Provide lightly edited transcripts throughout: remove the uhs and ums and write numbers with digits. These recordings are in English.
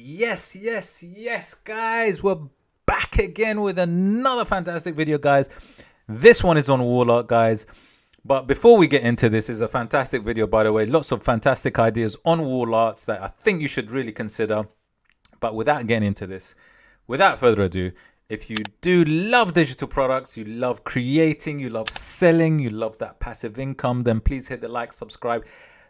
Yes, guys, we're back again with another fantastic video, guys. This one is on wall art, guys. But before we get into this, is a fantastic video, by the way. Lots of fantastic ideas on wall arts that I think you should really consider. But without getting into this, without further ado, if you do love digital products, you love creating, you love selling, you love that passive income, then please hit the like, subscribe,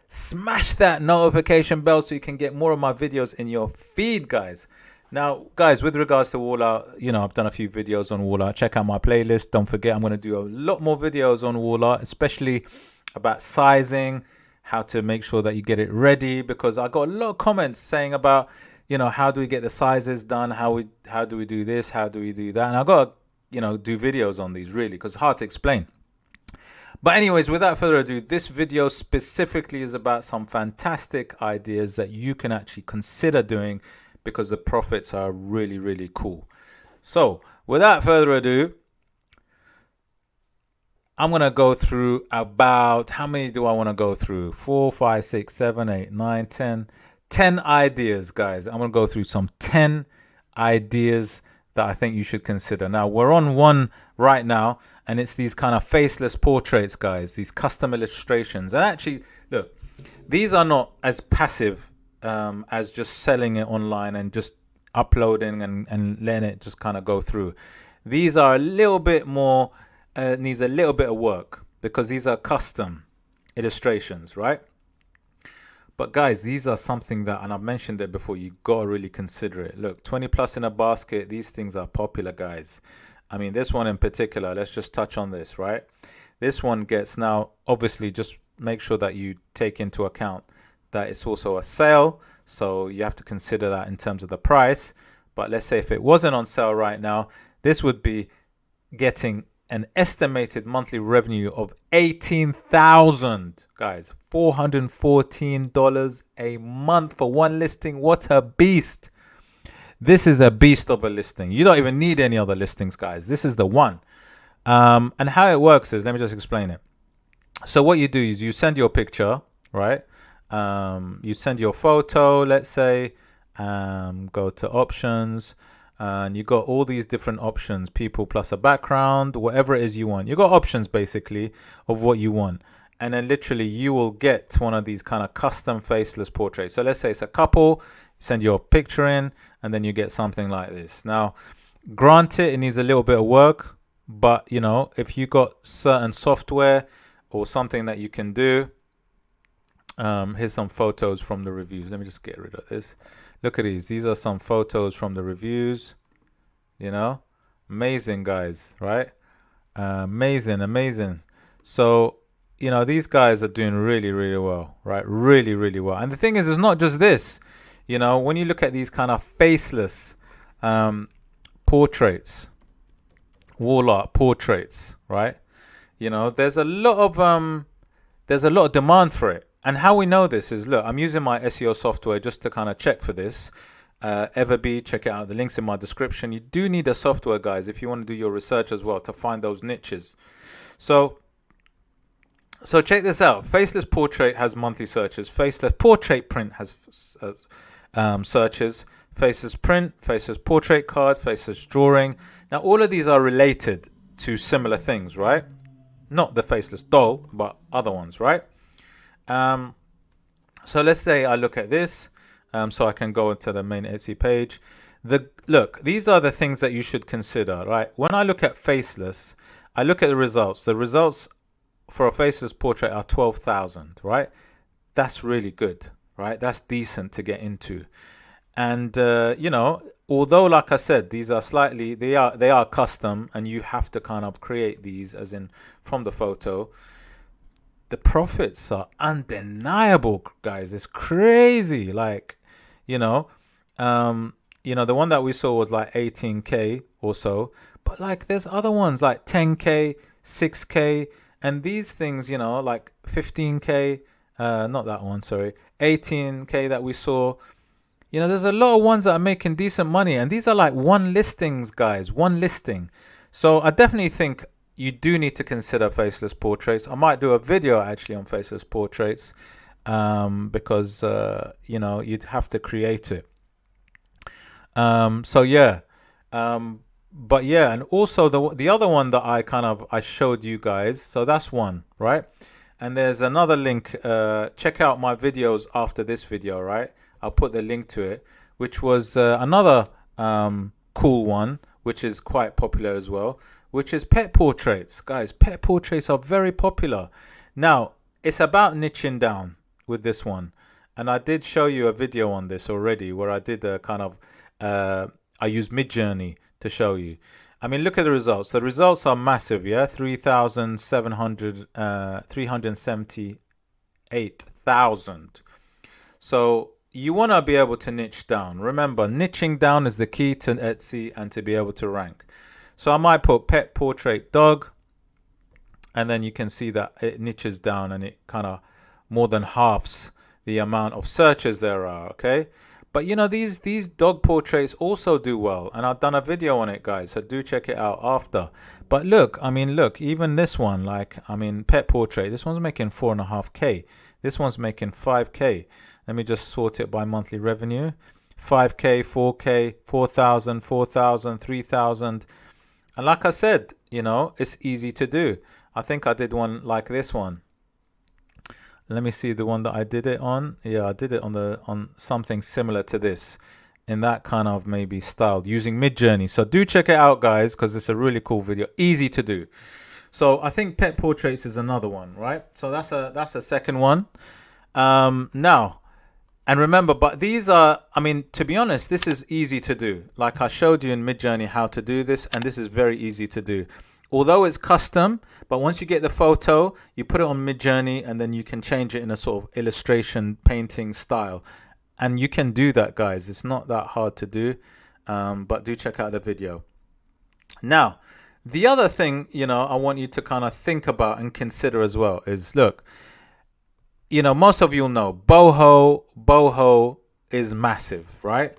smash that notification bell so you can get more of my videos in your feed, guys. Now, guys, with regards to wall art, I've done a few videos on wall art. Check out my playlist. Don't forget, I'm going to do a lot more videos on wall art, especially about sizing, how to make sure that you get it ready, because I got a lot of comments saying about, how do we get the sizes done? How do we do this? How do we do that? And I got to, do videos on these, really, because it's hard to explain. But anyways, without further ado, this video specifically is about some fantastic ideas that you can actually consider doing, because the profits are really, really cool. So without further ado, I'm going to go through about, how many do I want to go through? 4, 5, 6, 7, 8, 9, 10. 10 ideas, guys. I'm going to go through some 10 ideas that I think you should consider. Now, we're on one right now, and it's these kind of faceless portraits, guys, these custom illustrations. And actually, look, these are not as passive as just selling it online and just uploading and letting it just kind of go through. These are a little bit more, needs a little bit of work, because these are custom illustrations, right? But guys, these are something that, and I've mentioned it before, you gotta really consider it. Look, 20 plus in a basket, these things are popular, guys. I mean, this one in particular, let's just touch on this, right? This one gets, now, obviously, just make sure that you take into account that it's also a sale, so you have to consider that in terms of the price. But let's say if it wasn't on sale right now, this would be getting an estimated monthly revenue of $18,000, guys, $414 a month for one listing. What a beast! This is a beast of a listing. You don't even need any other listings, guys. This is the one. And how it works is, let me just explain it. So what you do is you send your picture, right? You send your photo, let's say, go to options, and you got all these different options, people plus a background, whatever it is you want. You got options basically of what you want, and then literally you will get one of these kind of custom faceless portraits. So let's say it's a couple, send your picture in, and then you get something like this. Now, granted, it needs a little bit of work, but if you got certain software or something that you can do, here's some photos from the reviews. Let me just get rid of this. Look at these. These are some photos from the reviews. Amazing, guys, right? Amazing. So, these guys are doing really, really well, right? Really, really well. And the thing is, it's not just this. When you look at these kind of faceless portraits, wall art portraits, right? There's a lot of demand for it. And how we know this is, look, I'm using my SEO software just to kind of check for this. EVERBEE, check it out. The link's in my description. You do need a software, guys, if you want to do your research as well, to find those niches. So check this out. Faceless portrait has monthly searches. Faceless portrait print has searches. Faceless print, faceless portrait card, faceless drawing. Now, all of these are related to similar things, right? Not the faceless doll, but other ones, right? So let's say I look at this, so I can go into the main Etsy page. Look, these are the things that you should consider, right? When I look at faceless, I look at the results. The results for a faceless portrait are 12,000, right? That's really good, right? That's decent to get into. And although, like I said, these are slightly, they are custom, and you have to kind of create these as in from the photo. The profits are undeniable, guys. It's crazy. Like, the one that we saw was like 18K or so, but like there's other ones like 10K, 6K, and these things, like 15K, not that one, sorry, 18K that we saw. There's a lot of ones that are making decent money, and these are like one listings, guys, one listing. So I definitely think you do need to consider faceless portraits. I might do a video actually on faceless portraits, because you'd have to create it. So yeah, but yeah, and also the other one that I showed you guys. So that's one, right? And there's another link. Check out my videos after this video, right? I'll put the link to it, which was another cool one, which is quite popular as well, which is pet portraits. Guys, pet portraits are very popular. Now, it's about niching down with this one. And I did show you a video on this already where I did a kind of, I used Midjourney to show you. I mean, look at the results. The results are massive, yeah? 378,000. So you want to be able to niche down. Remember, niching down is the key to Etsy and to be able to rank. So I might put pet portrait dog, and then you can see that it niches down and it kind of more than halves the amount of searches there are, okay? But you know, these dog portraits also do well, and I've done a video on it, guys, so do check it out after. But look, I mean, look, even this one, like, I mean, pet portrait, this one's making 4.5K. This one's making 5K. Let me just sort it by monthly revenue. 5K, 4K, 4,000, 4,000, 3,000. And like I said, you know, it's easy to do. I think I did one like this one. Let me see the one that I did it on. Yeah, I did it on something similar to this, in that kind of maybe style, using Midjourney. So do check it out, guys, because it's a really cool video, easy to do. So I think pet portraits is another one, right? So that's a second one. Now, and remember, but these are, I mean, to be honest, this is easy to do. Like I showed you in Midjourney how to do this, and this is very easy to do. Although it's custom, but once you get the photo, you put it on Midjourney, and then you can change it in a sort of illustration painting style. And you can do that, guys. It's not that hard to do, but do check out the video. Now, the other thing, you know, I want you to kind of think about and consider as well is, look, you know, most of you know boho is massive, right?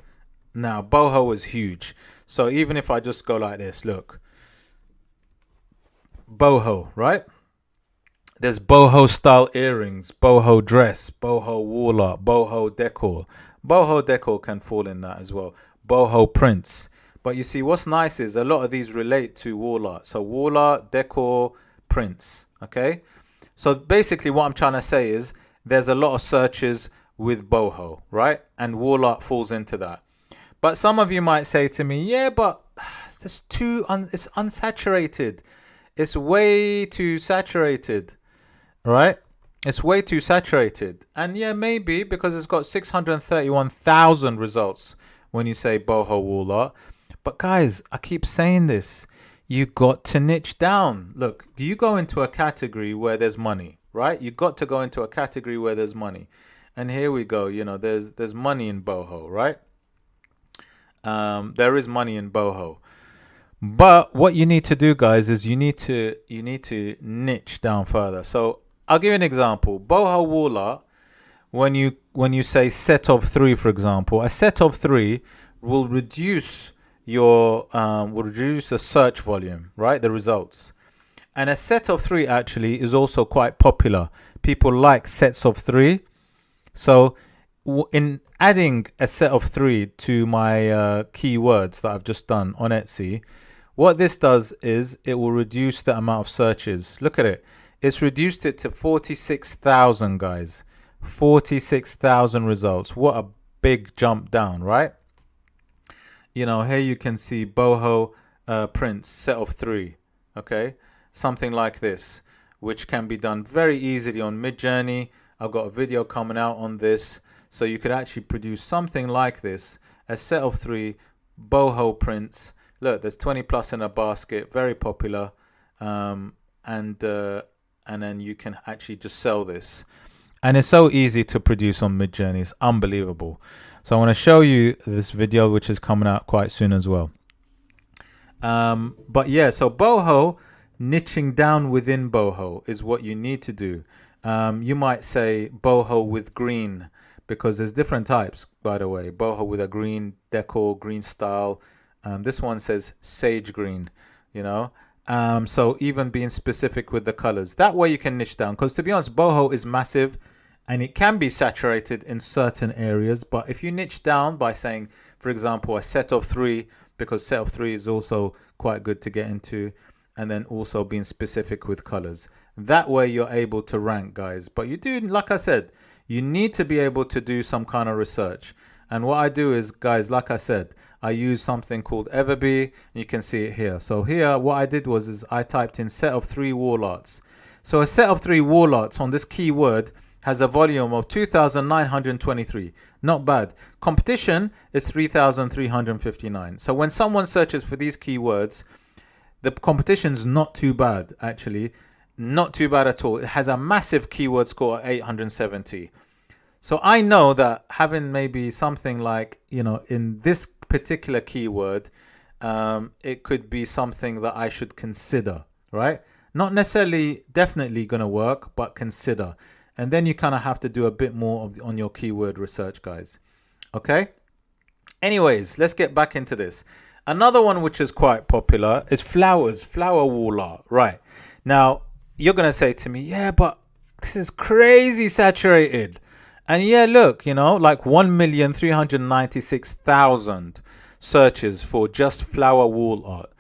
Now, boho is huge. So even if I just go like this, look, boho, right? There's boho style earrings, boho dress, boho wall art, boho decor. Boho decor can fall in that as well. Boho prints. But you see, what's nice is a lot of these relate to wall art. So wall art, decor, prints. Okay. So basically what I'm trying to say is there's a lot of searches with boho, right? And wall art falls into that. But some of you might say to me, yeah, but it's just it's unsaturated. It's way too saturated, right? It's way too saturated. And yeah, maybe because it's got 631,000 results when you say boho wall art. But guys, I keep saying this. You got to niche down. Look, you go into a category where there's money, right? You got to go into a category where there's money. And here we go. You know, there's money in boho, right? There is money in boho. But what you need to do, guys, is you need to niche down further. So I'll give you an example. Boho wall art, when you say set of 3, for example, a set of 3 will reduce your the search volume, right? The results. And a set of 3 actually is also quite popular. People like sets of 3. So in adding a set of 3 to my keywords that I've just done on Etsy, what this does is it will reduce the amount of searches. Look at it. It's reduced it to 46,000, guys. 46,000 results. What a big jump down, right? You know, here you can see boho prints, set of 3. Okay, something like this, which can be done very easily on Midjourney. I've got a video coming out on this. So you could actually produce something like this, a set of 3 boho prints. Look, there's 20 plus in a basket, very popular. And then you can actually just sell this. And it's so easy to produce on Midjourney. It's unbelievable. So I want to show you this video, which is coming out quite soon as well. But yeah, so boho, niching down within boho is what you need to do. You might say boho with green, because there's different types, by the way. Boho with a green decor, green style. This one says sage green, you know. So even being specific with the colors, that way you can niche down, because to be honest, boho is massive and it can be saturated in certain areas. But if you niche down by saying for example, a set of 3, because set of 3 is also quite good to get into, and then also being specific with colors. That way you're able to rank, guys. But you do, like I said, you need to be able to do some kind of research. And what I do is, guys, like I said, I use something called EVERBEE, and you can see it here. So here, what I did was I typed in set of 3 wall arts. So a set of 3 wall arts on this keyword has a volume of 2,923. Not bad. Competition is 3,359. So when someone searches for these keywords, the competition's not too bad, actually. Not too bad at all. It has a massive keyword score at 870. So I know that having maybe something like, you know, in this particular keyword, it could be something that I should consider, right? Not necessarily definitely going to work, but consider. And then you kind of have to do a bit more on your keyword research, guys. Okay? Anyways, let's get back into this. Another one which is quite popular is flowers, flower wall art. Right. Now, you're going to say to me, yeah, but this is crazy saturated. And yeah, look, you know, like 1,396,000 searches for just flower wall art.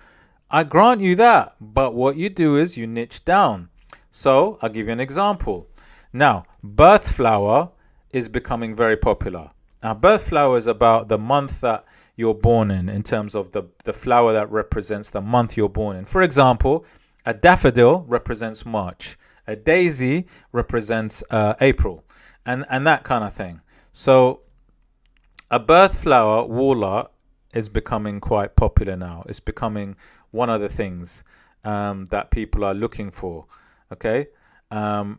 I grant you that. But what you do is you niche down. So I'll give you an example. Now, birth flower is becoming very popular. Now, birth flower is about the month that you're born in terms of the flower that represents the month you're born in. For example, a daffodil represents March. A daisy represents April. And that kind of thing. So a birth flower wall art is becoming quite popular now. It's becoming one of the things that people are looking for. Okay.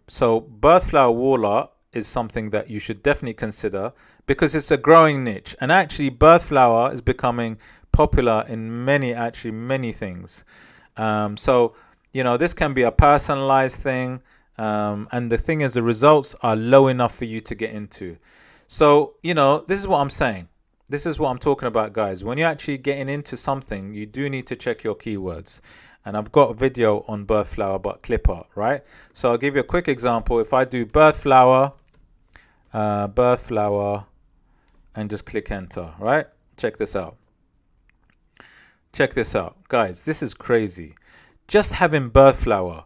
So birth flower wall art is something that you should definitely consider because it's a growing niche. And actually birth flower is becoming popular in many things. So, you know, this can be a personalized thing. And the thing is, the results are low enough for you to get into. So, you know, this is what I'm saying. This is what I'm talking about, guys. When you're actually getting into something, you do need to check your keywords. And I've got a video on birth flower, but clip art, right? So I'll give you a quick example. If I do birth flower, and just click enter, right? Check this out. Check this out, guys. This is crazy. Just having birth flower.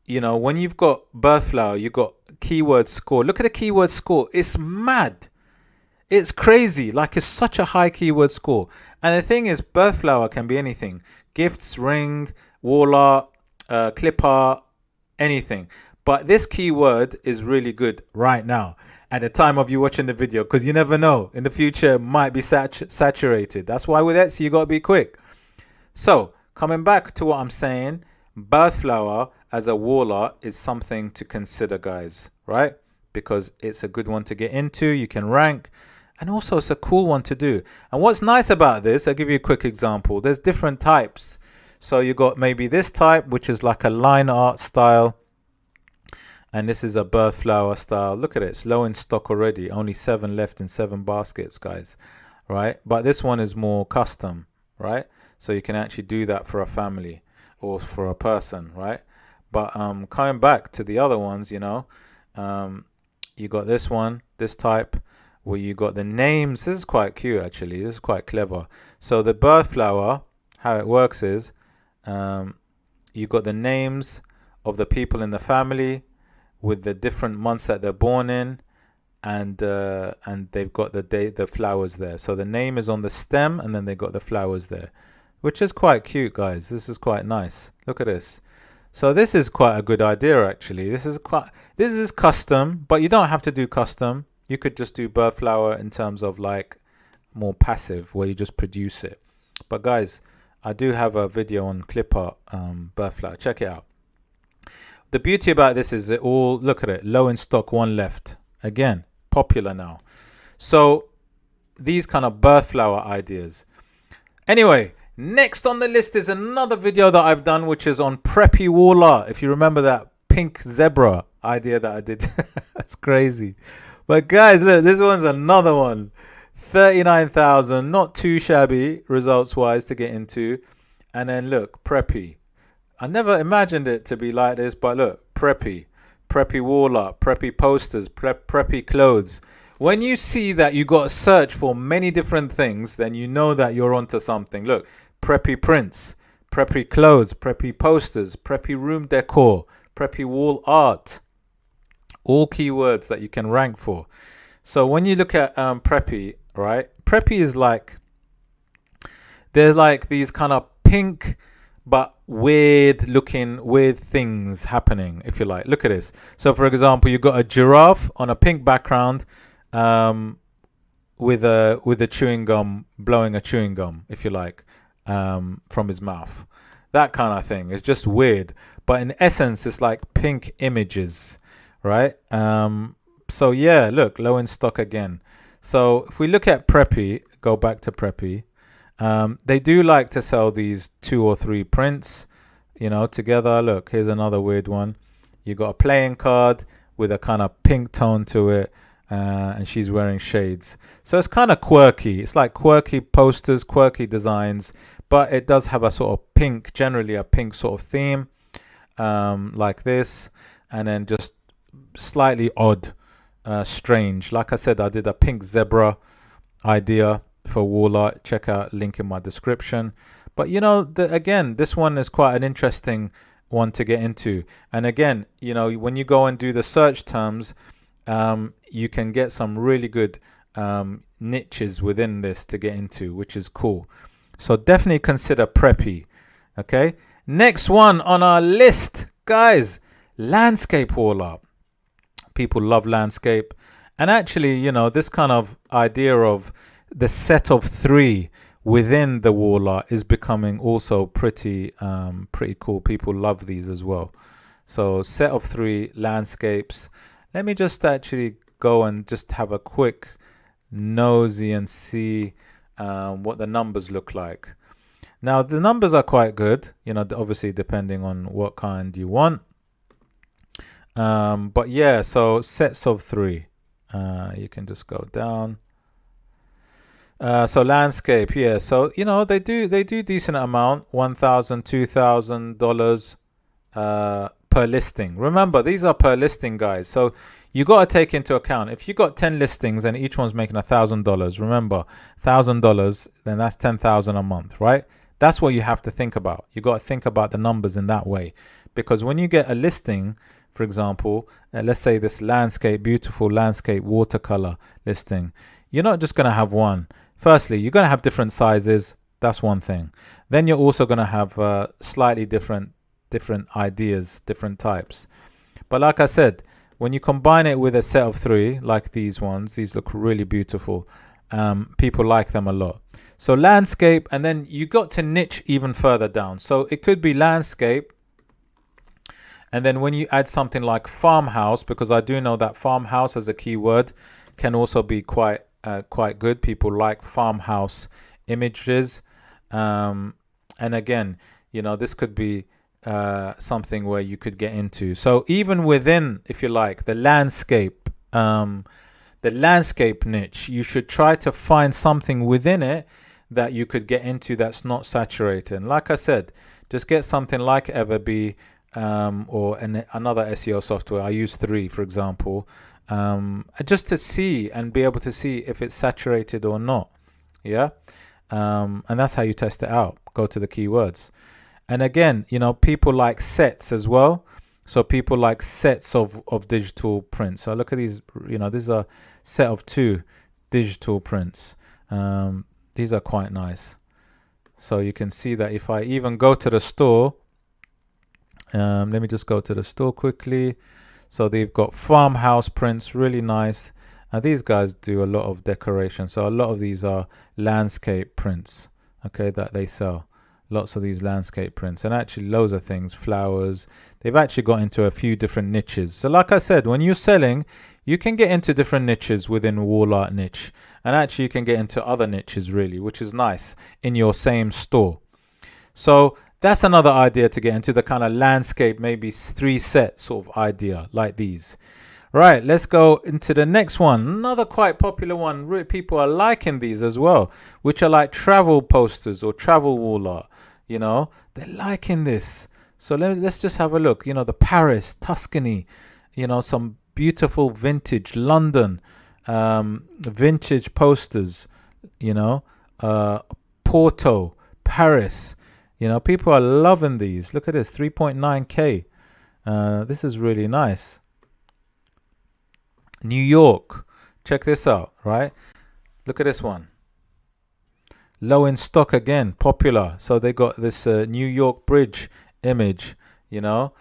You know, when you've got birth flower, you've got keyword score. Look at the keyword score. It's mad. It's crazy. Like, it's such a high keyword score. And the thing is, birth flower can be anything. Gifts, ring, wall art, clip art, anything. But this keyword is really good right now at the time of you watching the video, because you never know. In the future, it might be saturated. That's why with Etsy, you got to be quick. So, coming back to what I'm saying, birth flower as a wall art is something to consider, guys, right? Because it's a good one to get into. You can rank, and also it's a cool one to do. And what's nice about this, I'll give you a quick example. There's different types. So you got maybe this type, which is like a line art style, and this is a birth flower style. Look at it, it's low in stock already. Only 7 left in 7 baskets, guys, right? But this one is more custom, right? So you can actually do that for a family or for a person, right? But coming back to the other ones, you know, you got this one, this type, where you got the names. This is quite cute, actually. This is quite clever. So the birth flower, how it works is, you got the names of the people in the family with the different months that they're born in, and they've got the flowers there. So the name is on the stem, and then they got the flowers there, which is quite cute, guys. This is quite nice. Look at this. So this is quite a good idea, actually. This is custom, but you don't have to do custom. You could just do birth flower in terms of like more passive, where you just produce it. But guys, I do have a video on clip art, birth flower. Check it out. The beauty about this is it all, look at it, low in stock, 1 left. Again, popular now. So these kind of birth flower ideas. Anyway, next on the list is another video that I've done, which is on preppy wall art. If you remember that pink zebra idea that I did. That's crazy. But guys, look, this one's another one. 39,000, not too shabby results wise to get into. And then look, preppy. I never imagined it to be like this, but look, preppy wall art, preppy posters, preppy clothes. when you see that you got to search for many different things, then you know that you're onto something. Look, preppy prints, preppy clothes, preppy posters, preppy room decor, preppy wall art. All keywords that you can rank for. So when you look at preppy, right? Preppy is like, they're like these kind of pink but weird looking weird things happening, if you like. Look at this. So for example, you've got a giraffe on a pink background with a chewing gum, blowing a chewing gum, if you like, from his mouth. That kind of thing. It's just weird, but in essence it's like pink images, right? So yeah, look, low in stock again. So if we look at preppy, go back to preppy, they do like to sell these 2 or 3 prints, you know, together. Look, here's another weird one. You got a playing card with a kind of pink tone to it, and she's wearing shades. So it's kind of quirky. It's like quirky posters, quirky designs, but it does have a sort of pink, generally a pink sort of theme, like this, and then just slightly odd, strange. Like I said, I did a pink zebra idea for wall art. Check out link in my description. But you know, again, this one is quite an interesting one to get into. And again, you know, when you go and do the search terms, you can get some really good niches within this to get into, which is cool. So definitely consider preppy. Okay, next one on our list, guys, landscape wall art. People love landscape, and actually, you know, this kind of idea of the set of 3 within the wall art is becoming also pretty cool. People love these as well. So set of 3 landscapes. Let me just actually go and just have a quick nosy and see what the numbers look like. Now the numbers are quite good, you know, obviously depending on what kind you want. But yeah, so sets of 3. You can just go down. So landscape, yeah. So you know, they do decent amount, $1,000, $2,000 per listing. Remember, these are per listing, guys. So you got to take into account, if you got 10 listings and each one's making $1,000, remember, $1,000, then that's 10,000 a month, right? That's what you have to think about. You got to think about the numbers in that way, because when you get a listing, for example, let's say this landscape, beautiful landscape watercolor listing, you're not just going to have one. Firstly, you're going to have different sizes. That's one thing. Then you're also going to have slightly different ideas, different types. But like I said, when you combine it with a set of 3, like these ones, these look really beautiful. People like them a lot. So landscape, and then you got to niche even further down. So it could be landscape, and then when you add something like farmhouse, because I do know that farmhouse as a keyword can also be quite good. People like farmhouse images, and again, you know, this could be something where you could get into. So even within, if you like, the landscape niche, you should try to find something within it that you could get into that's not saturated. And like I said, just get something like EVERBEE, or another SEO software. I use 3, for example, just to see and be able to see if it's saturated or not. Yeah. And that's how you test it out. Go to the keywords. And again, you know, people like sets as well. So people like sets of digital prints. So look at these, you know, these are set of 2 digital prints. These are quite nice. So you can see that if I even go to the store, let me just go to the store quickly. So they've got farmhouse prints, really nice. And these guys do a lot of decoration. So a lot of these are landscape prints, okay, that they sell. Lots of these landscape prints, and actually loads of things, flowers. They've actually got into a few different niches. So like I said, when you're selling, you can get into different niches within wall art niche, and actually you can get into other niches really, which is nice in your same store. So that's another idea to get into, the kind of landscape, maybe 3 set sort of idea like these. Right, let's go into the next one. Another quite popular one. People are liking these as well, which are like travel posters or travel wall art. You know, they're liking this. So let's just have a look. You know, the Paris, Tuscany, you know, some beautiful vintage London, vintage posters, you know, Porto, Paris. You know, people are loving these. Look at this, 3.9K. This is really nice. New York, check this out, right? Look at this one. Low in stock again, popular. So they got this New York Bridge image, you know.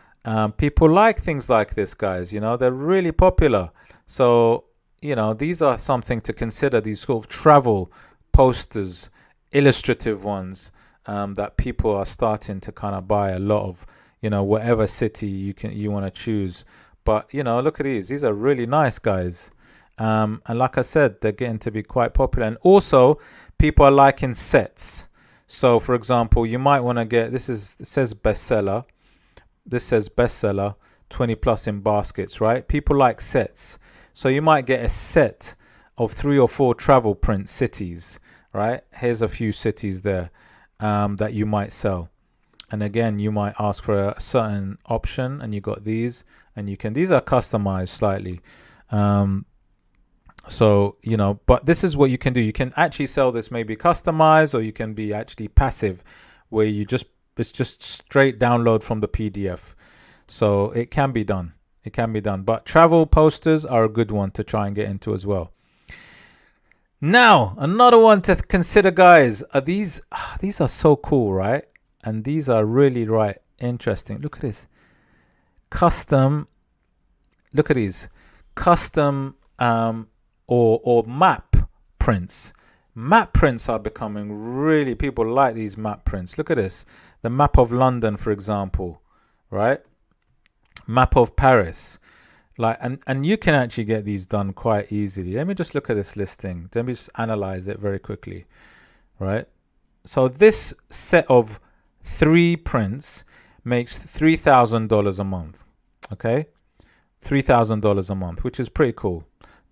People like things like this, guys, you know, they're really popular. So, you know, these are something to consider, these sort of travel posters, illustrative ones that people are starting to kind of buy a lot of, you know, whatever city you want to choose. But, you know, look at these are really nice, guys. And like I said, they're getting to be quite popular. And also, people are liking sets. So, for example, you might want to get, it says bestseller. This says bestseller, 20 plus in baskets, right? People like sets. So you might get a set of 3 or 4 travel print cities, right? Here's a few cities there that you might sell. And again, you might ask for a certain option, and you got these, and these are customized slightly. So, you know, but this is what you can do. You can actually sell this maybe customized, or you can be actually passive, where it's just straight download from the PDF. So it can be done. It can be done. But travel posters are a good one to try and get into as well. Now, another one to consider, guys, are these are so cool, right? And these are really interesting. Look at this. Custom. Look at these. Custom or map prints. Map prints are becoming really, people like these map prints. Look at this. The map of London, for example, right? Map of Paris. Like, and you can actually get these done quite easily. Let me just look at this listing. Let me just analyze it very quickly, right? So this set of 3 prints makes $3,000 a month. Okay, $3,000 a month, which is pretty cool.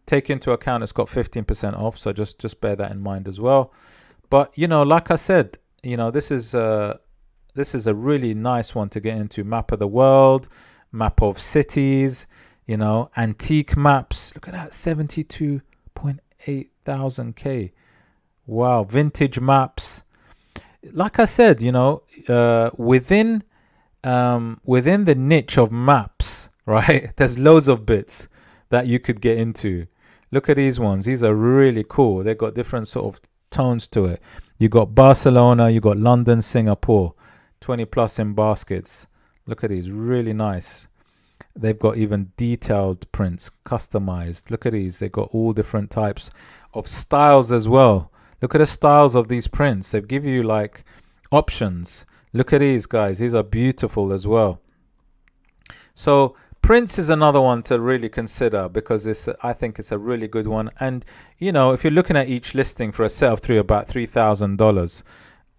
Take into account it's got 15% off, so just bear that in mind as well. But, you know, like I said, you know, this is a really nice one to get into. Map of the world, map of cities, you know, antique maps. Look at that, 72.8 thousand K. Wow, vintage maps. Like I said, you know, within the niche of maps, right? There's loads of bits that you could get into. Look at these ones. These are really cool. They've got different sort of tones to it. You got Barcelona, you got London, Singapore, 20 plus in baskets. Look at these, really nice. They've got even detailed prints, customized. Look at these. They've got all different types of styles as well. Look at the styles of these prints. They give you like options. Look at these, guys. These are beautiful as well. So prints is another one to really consider, because I think it's a really good one. And, you know, if you're looking at each listing for a set of 3, about $3,000,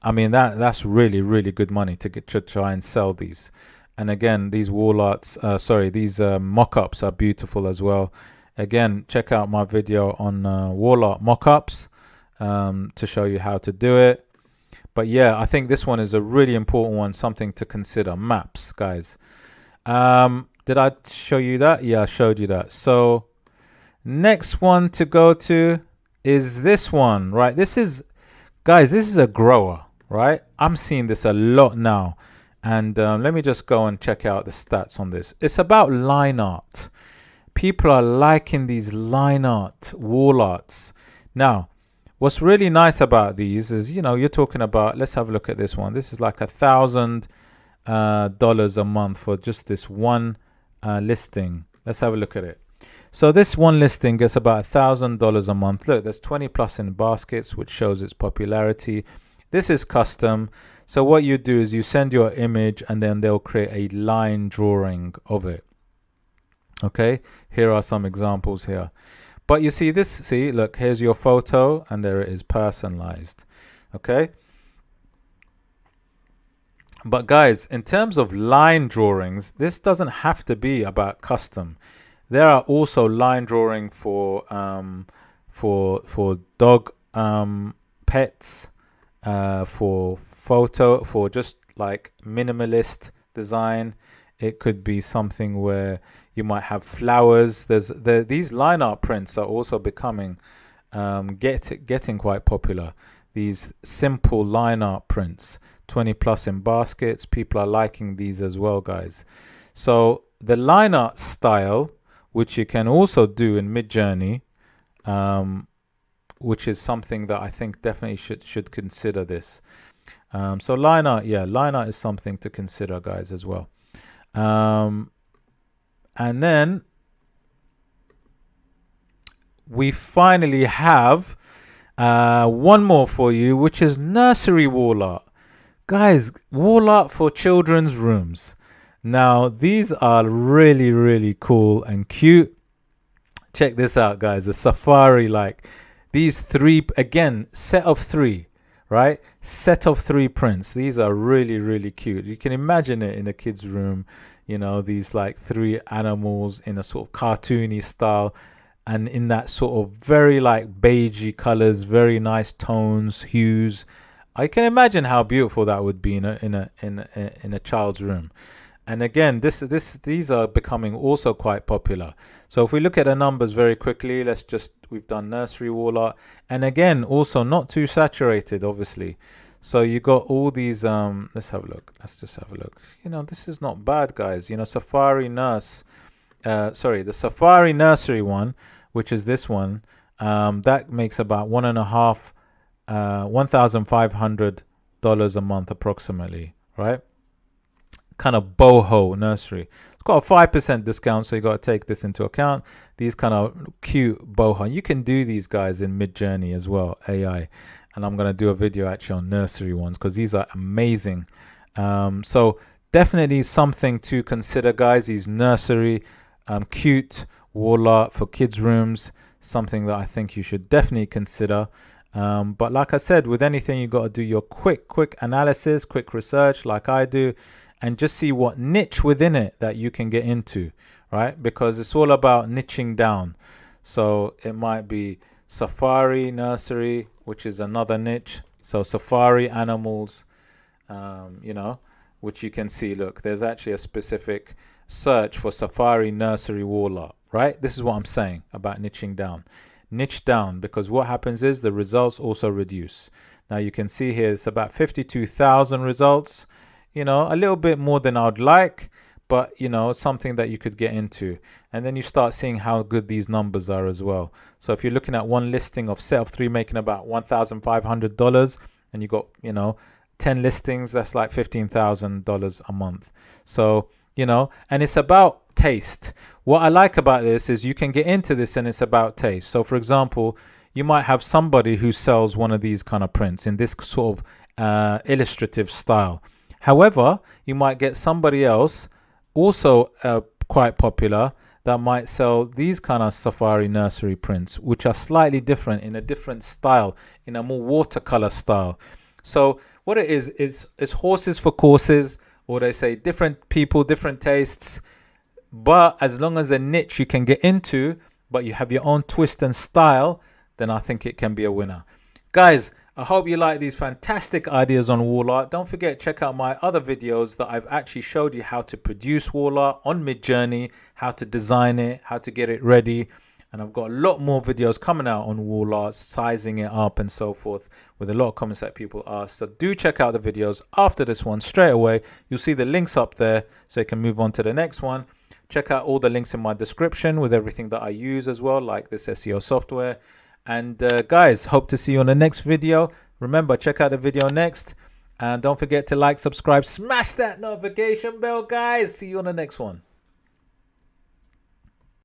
I mean, that's really, really good money to try and sell these. And again, these wall arts, these mock-ups are beautiful as well. Again, check out my video on wall art mock-ups to show you how to do it. But yeah, I think this one is a really important one, something to consider. Maps, guys. Did I show you that? Yeah, I showed you that. So next one to go to is this one, right? This is, guys, this is a grower, right? I'm seeing this a lot now. And let me just go and check out the stats on this. It's about line art. People are liking these line art, wall arts. Now, what's really nice about these is, you know, you're talking about, let's have a look at this one. This is like $1,000 a month for just this one listing. Let's have a look at it. So this one listing gets about $1,000 a month. Look, there's 20 plus in baskets, which shows its popularity. This is custom. So what you do is you send your image, and then they'll create a line drawing of it. Okay, here are some examples here. But you see this, see, look, here's your photo, and there it is, personalized. Okay. But guys, in terms of line drawings, this doesn't have to be about custom. There are also line drawing for dog pets, for photo, for just like minimalist design. It could be something where you might have flowers. These line art prints are also becoming getting quite popular. These simple line art prints, 20 plus in baskets. People are liking these as well, guys. So the line art style, which you can also do in Midjourney, which is something that I think definitely should consider this. So line art, yeah, line art is something to consider, guys, as well. And then we finally have one more for you, which is nursery wall art. Guys, wall art for children's rooms. Now, these are really, really cool and cute. Check this out, guys. A safari, like these three, again, set of three, right? Set of three prints. These are really, really cute. You can imagine it in a kid's room, you know, these like three animals in a sort of cartoony style, and in that sort of very like beigey colors, very nice tones, hues. I can imagine how beautiful that would be in a child's room. And again, these are becoming also quite popular. So if we look at the numbers very quickly, we've done nursery wall art, and again, also not too saturated, obviously. So you got all these. Let's have a look. Let's just have a look. You know, this is not bad, guys. You know, the Safari Nursery one, which is this one, that makes about $1,500 a month approximately, right? Kind of boho nursery. It's got a 5% discount, so you got to take this into account. These kind of cute boho. You can do these guys in Midjourney as well, AI. And I'm going to do a video actually on nursery ones because these are amazing. So definitely something to consider, guys. These nursery cute wall art for kids' rooms, something that I think you should definitely consider. But like I said, with anything, you got to do your quick analysis, quick research like I do, and just see what niche within it that you can get into, right? Because it's all about niching down. So it might be safari nursery, which is another niche. So safari animals, you know, which you can see, look, there's actually a specific search for safari nursery wall art, right? This is what I'm saying about niching down. Niche down, because what happens is the results also reduce. Now you can see here it's about 52,000 results. You know, a little bit more than I'd like, but you know, something that you could get into. And then you start seeing how good these numbers are as well. So if you're looking at one listing of set of three making about $1,500, and you got, you know, 10 listings, that's like $15,000 a month. So, you know, and it's about taste. What I like about this is you can get into this and it's about taste. So for example, you might have somebody who sells one of these kind of prints in this sort of illustrative style. However, you might get somebody else also quite popular that might sell these kind of safari nursery prints, which are slightly different in a different style, in a more watercolor style. So what it is it's horses for courses, or they say different people, different tastes. But as long as a niche you can get into, but you have your own twist and style, then I think it can be a winner. Guys, I hope you like these fantastic ideas on wall art. Don't forget, check out my other videos that I've actually showed you how to produce wall art on Midjourney, how to design it, how to get it ready. And I've got a lot more videos coming out on wall art, sizing it up and so forth, with a lot of comments that people ask. So do check out the videos after this one straight away. You'll see the links up there so you can move on to the next one. Check out all the links in my description with everything that I use as well, like this SEO software. And guys, hope to see you on the next video. Remember, check out the video next. And don't forget to like, subscribe, smash that notification bell, guys. See you on the next one.